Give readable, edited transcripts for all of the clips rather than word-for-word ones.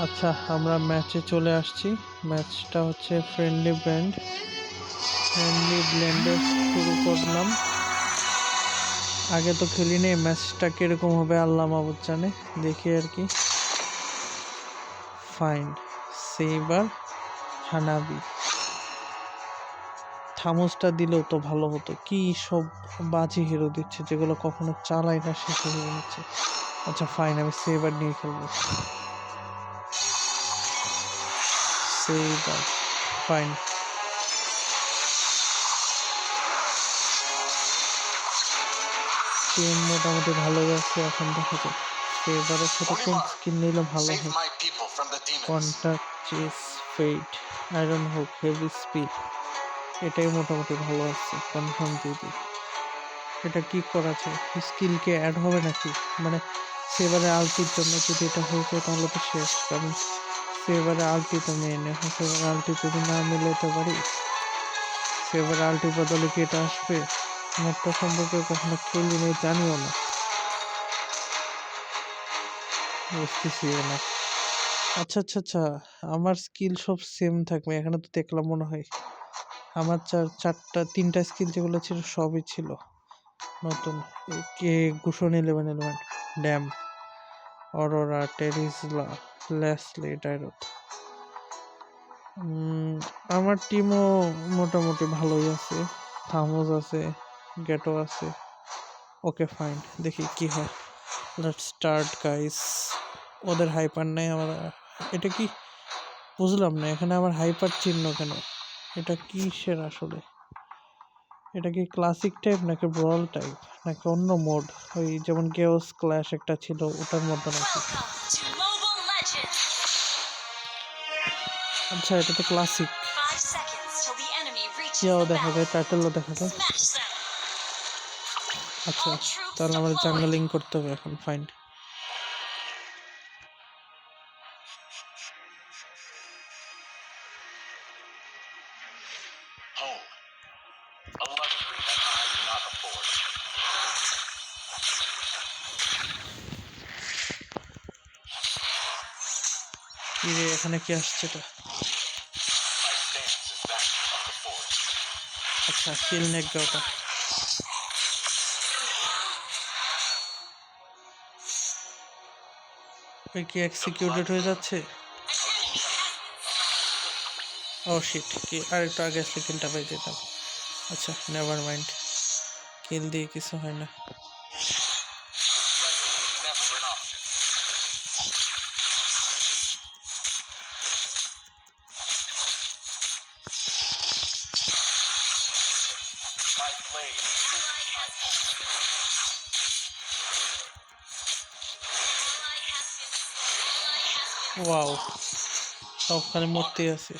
আচ্ছা, আমরা ম্যাচে চলে আসছি। ম্যাচটা হচ্ছে ফ্রেন্ডলি ব্লেন্ডে শুরু করলাম। আগে তো খেলি নেই, ম্যাচটা কিরকম হবে আল্লাহ মাবুদ জানে, দেখি আর কি। ফাইন, সেইবার হানাবি। থামসটা দিলেও তো ভালো হতো। কি সব বাজে হিরো দিচ্ছে যেগুলো কখনো চালায় না, সে হিরো নিচ্ছে। আচ্ছা ফাইন, আমি সেইবার নিয়ে খেলবো। সেইবার ফাইন। টিম মোটামুটি ভালোই আছে, এখন দেখা যাক সেবারের সাথে কোন স্কিন নিলে ভালো হয়। কন্টাক্ট, চেস, ফেট, আয়রন হুক, হেভি স্পিড, এটাই মোটামুটি ভালো আছে। কনফার্ম দিয়ে দিই। এটা কি করা যায়? স্কিলকে অ্যাড হবে নাকি? মানে সেবারে আলটির জন্য যদি এটা হয়ে যায় তাহলে তো শেষ, কারণ সেবারে আলটি তো মেন। এখন সেবারে আলটি যদি না মিলাতে পারি, সেবারে আলটির বদলে কি এটা আসবে? মোটটা সম্পর্কে কখনো খেলি নেই, জানিও না, বুঝতেছিও না। আচ্ছা আচ্ছা আচ্ছা, আমার স্কিল সব সেম থাকবে এখানে তো দেখলাম মনে হয়। আমার তিনটা স্কিল যেগুলো ছিল সবই ছিল নতুন। কে গুশন 1111, ড্যাম, অরোরা, টেরিজলা, লেসলি, ডাইরথ। আমার টিমও মোটামুটি ভালোই আছে। থামোস আছে, গেটো আছে। ওকে ফাইন, দেখি কি হয়। Let's start guys. ওদের হাইপার নেই, আমার এটা কি বুঝলাম না। এখানে আমার হাইপার চিহ্ন কেন? এটা কিসের আসলে? এটা কি ক্লাসিক টাইপ নাকি ব্রল টাইপ নাকি অন্য মোড? ওই যেমন কেওস ক্ল্যাশ একটা ছিল ওটার মতো নাকি? আচ্ছা, এটা তো ক্লাসিক। ইয়াও দেখা যায়, টাইটেলও দেখা যায়। আচ্ছা, তাহলে আমার জাঙ্গলিং করতে হবে এখন। ফাইন। কিরে, এখানে কি আসছে এটা? আচ্ছা, কিল নেক ওটা। ওই কি এক্সিকিউটেড হয়ে যাচ্ছে? ও শিট, কি আর একটু আগে আসলে কিলটা পেয়ে যেতাম। আচ্ছা, নেভার মাইন্ড, কিল দিয়ে কিছু হয় না। ওয়াও, সবখানে মূর্তি আছে।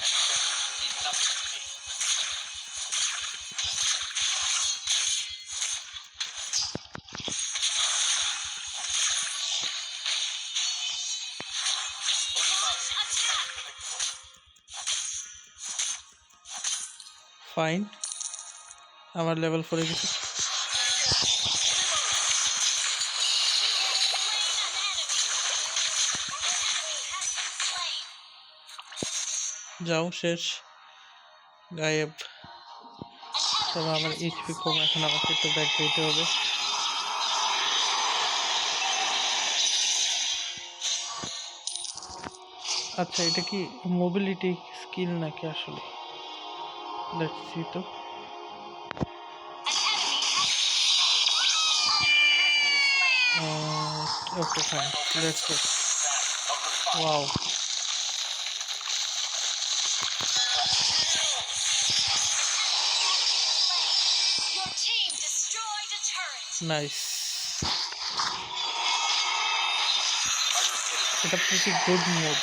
ফাইন, আমার লেভেল 4 গেছে। যাও, শেষ, গায়েব। তবে আমার এইচপি কম, এখন আমাকে একটু ব্যাক দিতে হবে। আচ্ছা, এটা কি মোবিলিটি স্কিল নাকি আসলে? লেটস সি তো। Okay fine, let's go. Wow, nice. এটা প্রিটি গুড মোড।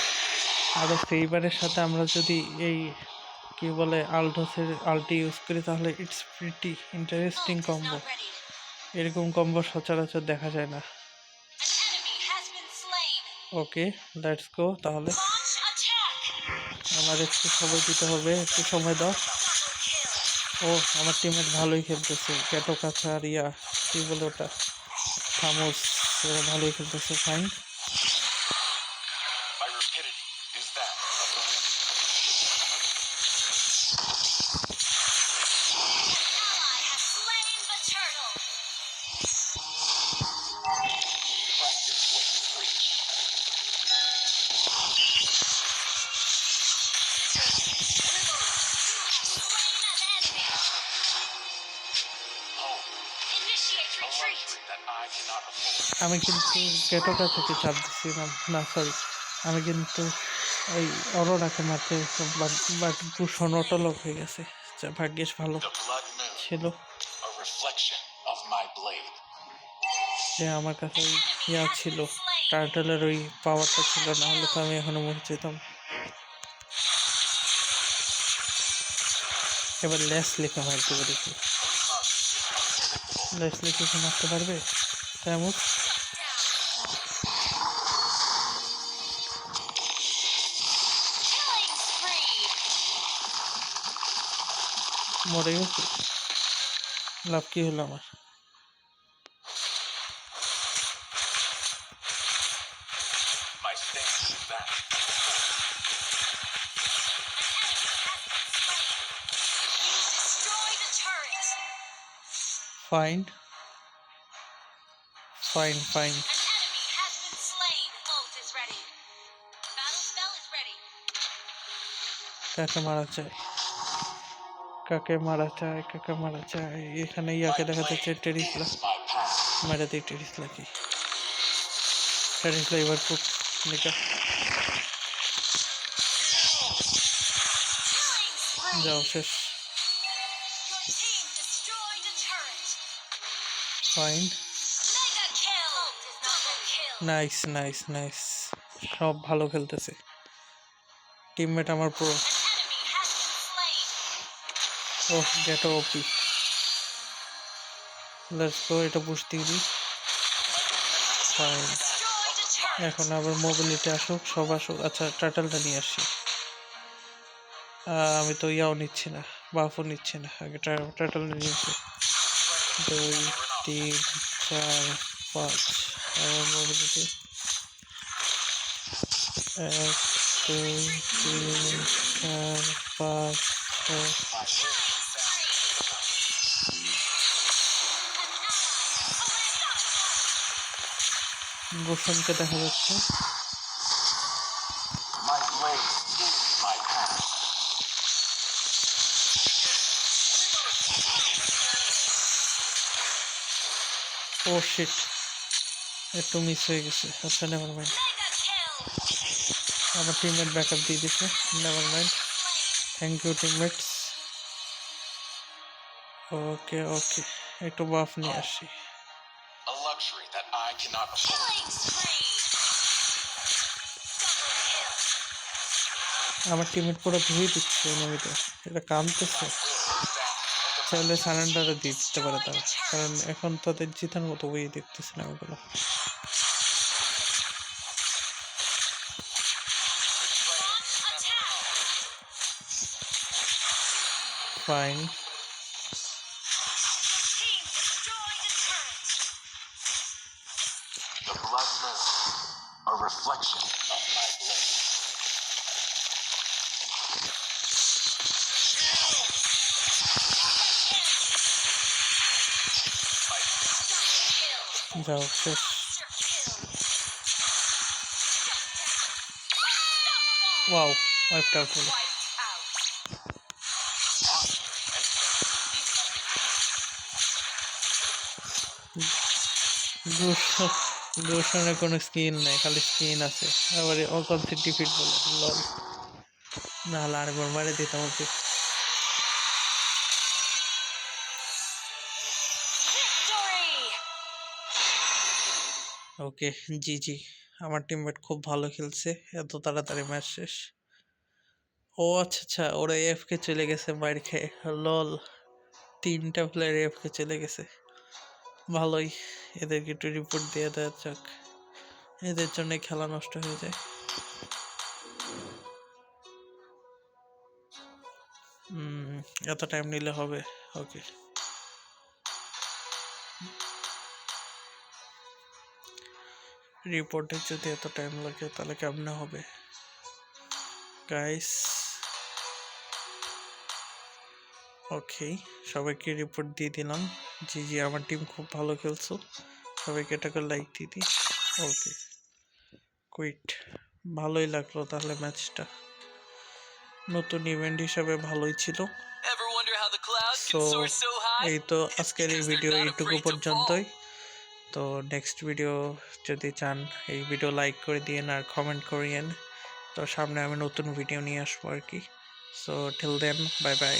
আরও ফেভারের সাথে আমরা যদি এই কি বলে আল্টোসের আল্টি ইউজ করি তাহলে ইটস প্রিটি ইন্টারেস্টিং কম্বো। এরকম কম্বো সচরাচর দেখা যায় না। ওকে, লেটস গো তাহলে। আমার একটু সময় দিতে হবে, একটু সময় দাও। ও, আমার টিমের ভালোই খেলতেছে। ক্যাটো কাছা আর ইয়া কি বলে ওটা, থামোস, ওরা ভালোই খেলতেছে। ফাইন। আমি কিন্তু গেটো কাছে চাপ দিচ্ছিলাম না, সরি, আমি কিন্তু ওই অরোরাকে মারতে বাট ভূষণ অটোলক হয়ে গেছে, ভাগ্যিস ভালো ছিল যে আমার কাছে ওই ইয়া ছিল, টার্টলের ওই পাওয়ারটা ছিল, না হলে তো আমি এখনো মরে যেতাম। এবার লেসলিকে মারতে পেরেছি, লেসলিকে কি মারতে পারবে তেমন? মরে গেছে, লাভ কি হলো আমার? ফাইন ফাইন ফাইন, কাকে মারা যায়, কাকে মারা যায়, কাকে মারা যায়? এখানে ইয়াকে দেখা যাচ্ছে, টেরিসলা। মেরে দিই টেরিসলাকে, টেরিসলা এবার খুব নিকা যাও, শেষ। ফাইন, নাইস নাইস নাইস, সব ভালো খেলতেছে টিমমেট আমার পুরো। ওহ, গেটো ওপি, লেটস গো, এটা বুঝতে দিই। ফাইন, এখন আবার মোবিলিটি আসুক, সব আসুক। আচ্ছা, টার্টলটা নিয়ে আসি। আমি তো ইয়াও নিচ্ছি না, বাফও নিচ্ছি না, আগে টার্টল নিয়েছি। 2 3 4 5, আবার মোবিলিটি 1 2 3 4 5 6। গোসনকে দেখা যাচ্ছে, ও শিট, একটু মিস হয়ে গেছে। আচ্ছা, নেভার মাইন্ড, আমার টিমমেট ব্যাকআপ দিয়ে দিছে, never mind, thank you teammates. Okay okay, একটু বাফ নিয়ে আসি। আমার টিমমেট পুরো ধুয়ে দিচ্ছে এনিমিতে, এটা কামতেছে। চাইলে সারেন্ডারে দিয়ে দিতে পারে তারা, কারণ এখন তাদের জিতার মতো ওই দেখতেছে না ওগুলো। ফাইন, যাও, শেষ। ওয়াও, ওয়াইপড আউট হলো। দূষণের কোনো স্কিন নেই, খালি স্কিন আছে, আবার অকনসিড ডিফিট বলে, লল। না হলে আরেকবার মারে দিতাম ওকে। ওকে, জি জি, আমার টিমমেট খুব ভালো খেলছে, এত তাড়াতাড়ি ম্যাচ শেষ। ও আচ্ছা আচ্ছা, ওরা এফকে চলে গেছে মার খেয়ে, লল। 3টা প্লেয়ার এফকে চলে গেছে, ভালোই, এদেরকে একটু রিপোর্ট দিয়ে দেওয়া যাক, এদের জন্য খেলা নষ্ট হয়ে যায়। এত টাইম নিলে হবে? ওকে, রিপোর্টে যদি এত টাইম লাগে তাহলে কেমনে হবে গাইস? ওকে, সবাইকে রিপোর্ট দিয়ে দিলাম। জি জি, আমার টিম খুব ভালো খেলছো, সবাইকে এটাকে লাইক দিয়ে দিই। ওকে, কুইট, ভালোই লাগলো তাহলে ম্যাচটা, নতুন ইভেন্ট হিসাবে ভালোই ছিল। সো এই তো আজকের এই ভিডিও এইটুকু পর্যন্তই। তো নেক্সট ভিডিও যদি চান এই ভিডিও লাইক করে দিয়েন আর কমেন্ট করিয়েন। তো সামনে আমি নতুন ভিডিও নিয়ে আসবো আর কি। So till then bye by.